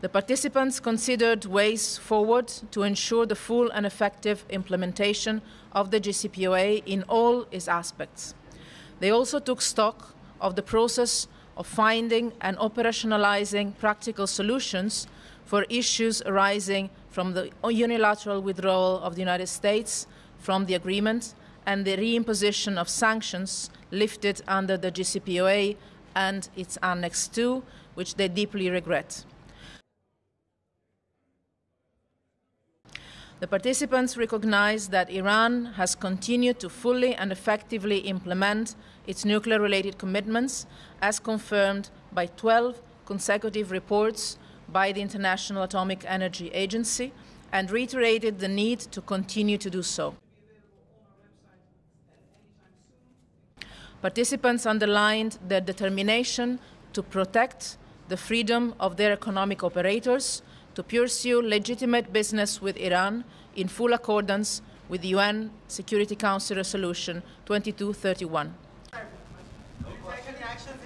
The participants considered ways forward to ensure the full and effective implementation of the JCPOA in all its aspects. They also took stock of the process of finding and operationalizing practical solutions for issues arising from the unilateral withdrawal of the United States from the agreement and the reimposition of sanctions lifted under the JCPOA and its Annex II, which they deeply regret. The participants recognize that Iran has continued to fully and effectively implement its nuclear-related commitments as confirmed by 12 consecutive reports by the International Atomic Energy Agency and reiterated the need to continue to do so. Participants underlined their determination to protect the freedom of their economic operators to pursue legitimate business with Iran in full accordance with the UN Security Council Resolution 2231. Any actions